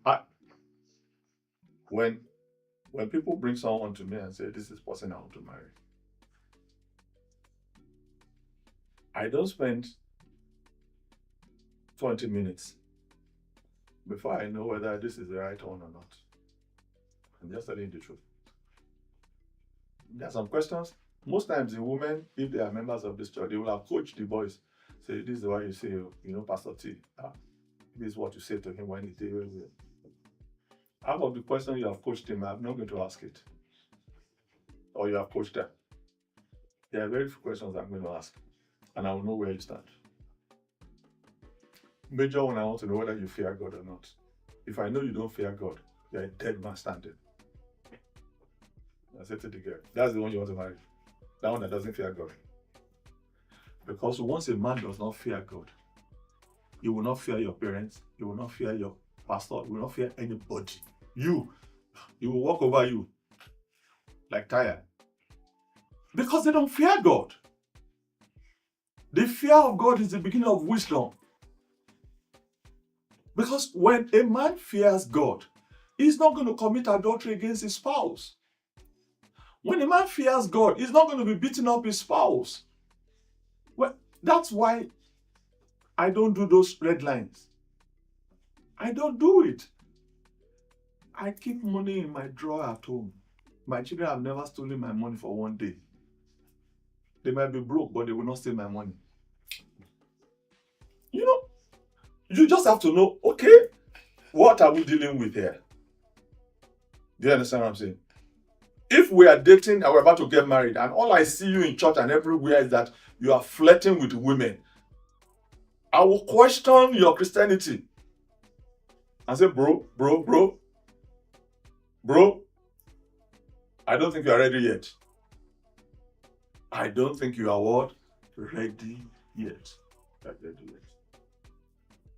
I when people bring someone to me and say, this is the person I want to marry, I don't spend 20 minutes before I know whether this is the right one or not. I'm just telling you the truth. There are some questions. Most times the women, if they are members of this church, they will have coached the boys. Say, this is what you say, Pastor T. This is what you say to him when he tells you. Half of the question you have coached him, I'm not going to ask it. Or you have coached them. There are very few questions I'm going to ask. And I will know where you stand. Major one, I want to know whether you fear God or not. If I know you don't fear God, you're a dead man standing. I said to the girl, that's the one you want to marry. That one that doesn't fear God. Because once a man does not fear God, he will not fear your parents, he will not fear your pastor, he will not fear anybody. He will walk over you like tire. Because they don't fear God. The fear of God is the beginning of wisdom. Because when a man fears God, he's not going to commit adultery against his spouse. When a man fears God, he's not going to be beating up his spouse. Well, that's why I don't do those red lines. I don't do it. I keep money in my drawer at home. My children have never stolen my money for one day. They might be broke, but they will not steal my money. You just have to know, okay, what are we dealing with here? Do you understand what I'm saying? If we are dating and we're about to get married, and all I see you in church and everywhere is that you are flirting with women, I will question your Christianity and say, bro, I don't think you are ready yet. I don't think you are what? Ready yet.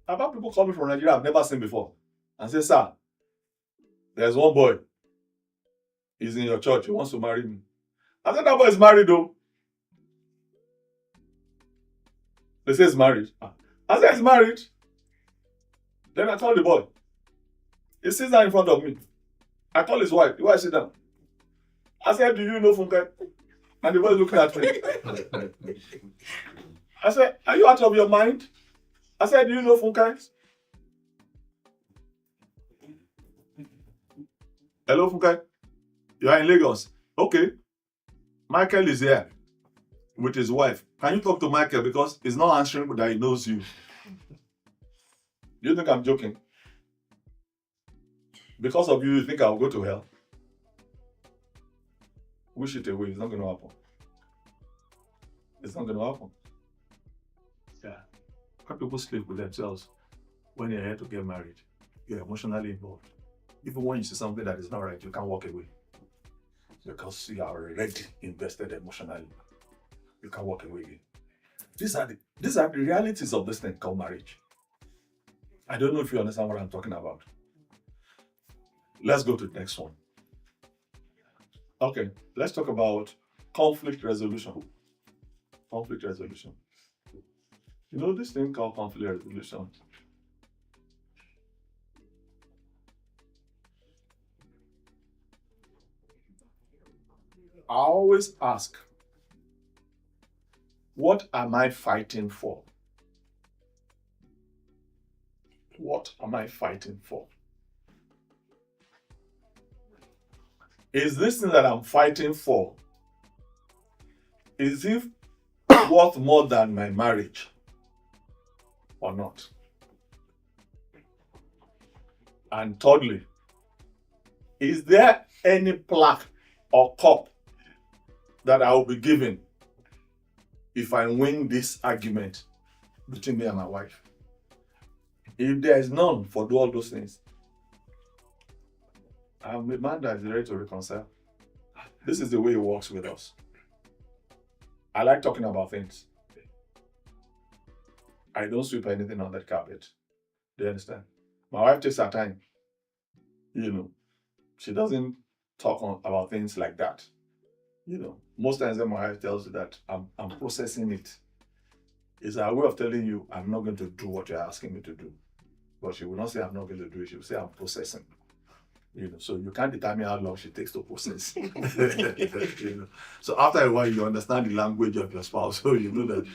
About people coming from Nigeria I've never seen before and say, sir, there's one boy. He's in your church. He wants to marry me. I said, that boy is married though. They say he's married. I said, he's married. Then I call the boy. He sits down in front of me. I call his wife. The wife sit down. I said, do you know Funke? And the boy is looking at me. I said, are you out of your mind? I said, do you know Funke? Hello, Funke. You are in Lagos. Okay. Michael is here with his wife. Can you talk to Michael because he's not answering but that he knows you? Do you think I'm joking? Because of you think I'll go to hell? Wish it away. It's not going to happen. It's not going to happen. Yeah. Why people sleep with themselves when they're here to get married? You're emotionally involved. Even when you see something that is not right, you can't walk away. Because you are already invested emotionally. You can't walk away again. These are the realities of this thing called marriage. I don't know if you understand what I'm talking about. Let's go to the next one. Okay, let's talk about conflict resolution. Conflict resolution. You know this thing called conflict resolution? I always ask, what am I fighting for? What am I fighting for? Is this thing that I'm fighting for, is it worth more than my marriage or not? And thirdly, is there any plaque or cup that I will be given if I win this argument between me and my wife? If there is none for all those things, I'm a man that is ready to reconcile. This is the way it works with us. I like talking about things. I don't sweep anything on that carpet. Do you understand? My wife takes her time. She doesn't talk about things like that. Most times when my wife tells you that I'm processing it, it's a way of telling you I'm not going to do what you're asking me to do. But she will not say, I'm not going to do it. She will say, I'm processing. So you can't determine how long she takes to process. So after a while, you understand the language of your spouse. So you know that.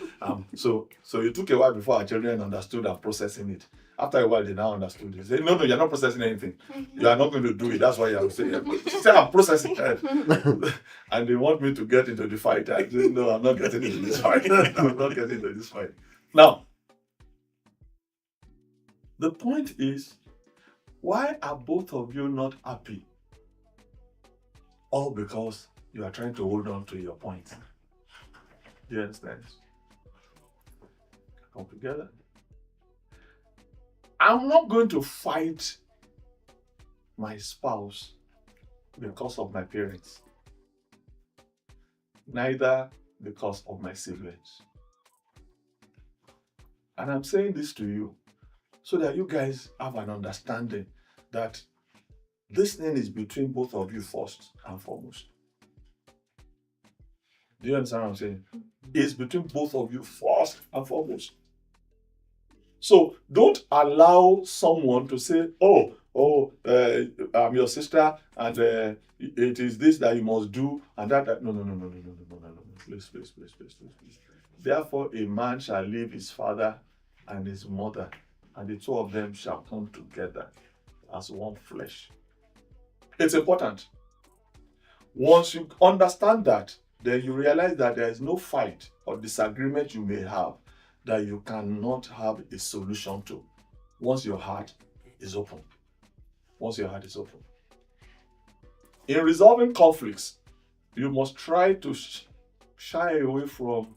So it took a while before our children understood I'm processing it. After a while, they now understood it. They say, no, you're not processing anything. You are not going to do it. That's why you are saying, she said, I'm processing it. And they want me to get into the fight. I say, no, I'm not getting into this fight. I'm not getting into this fight. Now, the point is, why are both of you not happy? All because you are trying to hold on to your point. Do you understand? Come together. I'm not going to fight my spouse because of my parents, neither because of my siblings. And I'm saying this to you so that you guys have an understanding that this thing is between both of you first and foremost. Do you understand what I'm saying? It's between both of you first and foremost. So don't allow someone to say, I'm your sister and it is this that you must do and that. No. Please. Therefore, a man shall leave his father and his mother, and the two of them shall come together as one flesh. It's important. Once you understand that, then you realize that there is no fight or disagreement you may have that you cannot have a solution to once your heart is open. In resolving conflicts, you must try to shy away from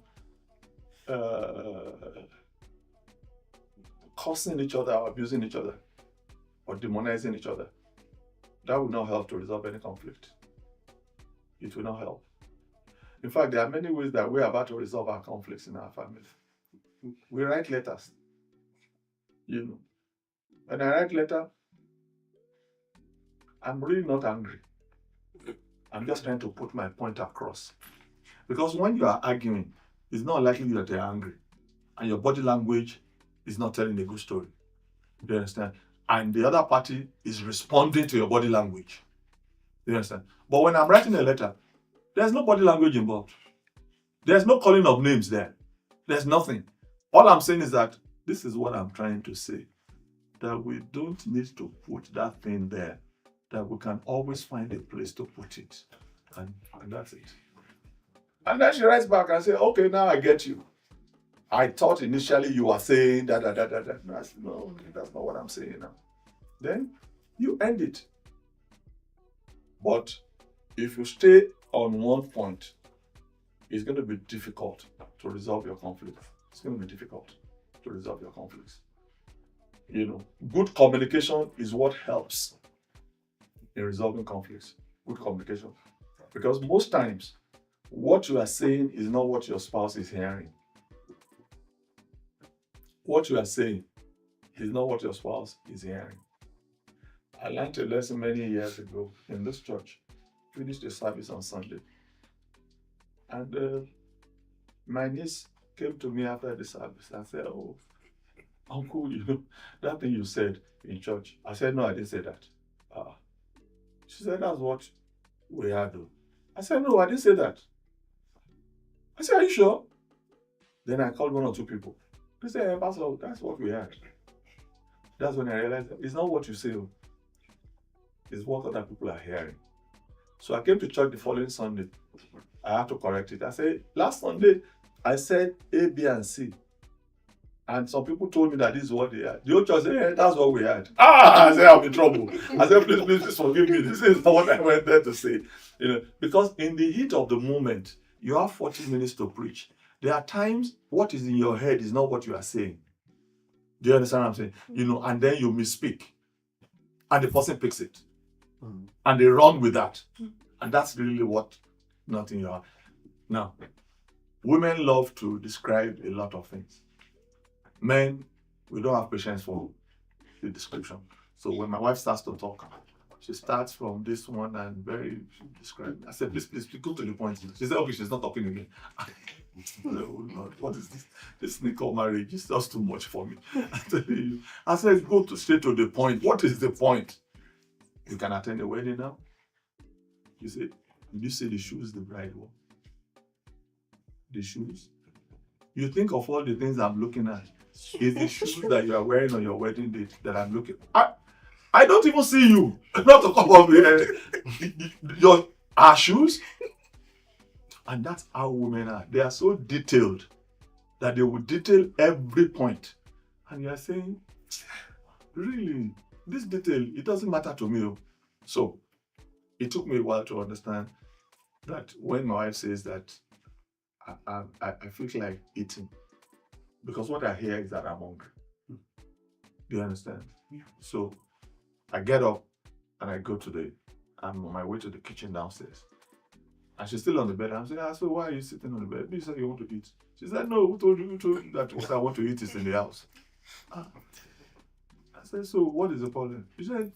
cursing each other or abusing each other or demonizing each other. That will not help to resolve any conflict. It will not help. In fact, there are many ways that we are about to resolve our conflicts in our families. We write letters. When I write letter, I'm really not angry. I'm just trying to put my point across. Because when you are arguing, it's not likely that you're angry. And your body language is not telling a good story. Do you understand? And the other party is responding to your body language. Do you understand? But when I'm writing a letter, there's no body language involved. There's no calling of names there. There's nothing. All I'm saying is that this is what I'm trying to say. That we don't need to put that thing there. That we can always find a place to put it. And that's it. And then she writes back and says, okay, now I get you. I thought initially you were saying that. No, that's not what I'm saying now. Then you end it. But if you stay on one point, it's going to be difficult to resolve your conflicts. It's going to be difficult to resolve your conflicts. Good communication is what helps in resolving conflicts. Good communication. Because most times, what you are saying is not what your spouse is hearing. What you are saying is not what your spouse is hearing. I learned a lesson many years ago in this church. Finished the service on Sunday. And my niece came to me after the service and said, oh, uncle, that thing you said in church. I said, no, I didn't say that. She said, that's what we had. I said, no, I didn't say that. I said, are you sure? Then I called one or two people. They said, Pastor, that's what we had. That's when I realized that it's not what you say. It's what other people are hearing. So I came to church the following Sunday. I had to correct it. I said, last Sunday, I said A, B, and C. And some people told me that this is what they had. The old church said, hey, that's what we had. I said, I'm in trouble. I said, please forgive me. This is not what I went there to say. Because in the heat of the moment, you have 40 minutes to preach. There are times what is in your head is not what you are saying. Do you understand what I'm saying? And then you misspeak. And the person picks it. And they run with that. And that's really what not in your heart. Now, women love to describe a lot of things. Men, we don't have patience for the description. So when my wife starts to talk, She starts from this one and very described. I said, please, go to the point. She said, okay, she's not talking again. Oh Lord, what is this? This thing called marriage is just too much for me. I tell you. I said, go straight to the point. What is the point? You can attend a wedding now. You say, did you see the shoes the bride wore? The shoes? You think of all the things I'm looking at. Is the shoes that you are wearing on your wedding date that I'm looking at? I don't even see you. Not to come up with our shoes. And that's how women are. They are so detailed that they will detail every point. And you are saying, really, this detail, it doesn't matter to me. So it took me a while to understand that when my wife says that I feel like eating, because what I hear is that I'm hungry. Do you understand? Yeah. So I get up and I go I'm on my way to the kitchen downstairs. And she's still on the bed. I'm saying, so why are you sitting on the bed? You said you want to eat. She said, no, who told you that what I want to eat is in the house? I said, so what is the problem? She said,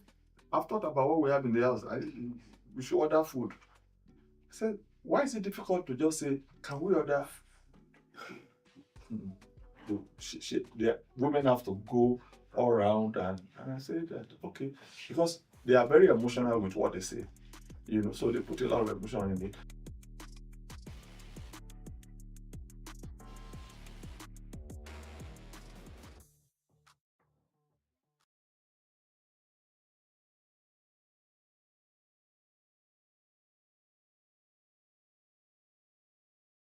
I've thought about what we have in the house. We should order food. I said, why is it difficult to just say, can we order? The women have to go all around and I said that, okay, because they are very emotional with what they say, so they put a lot of emotion in it.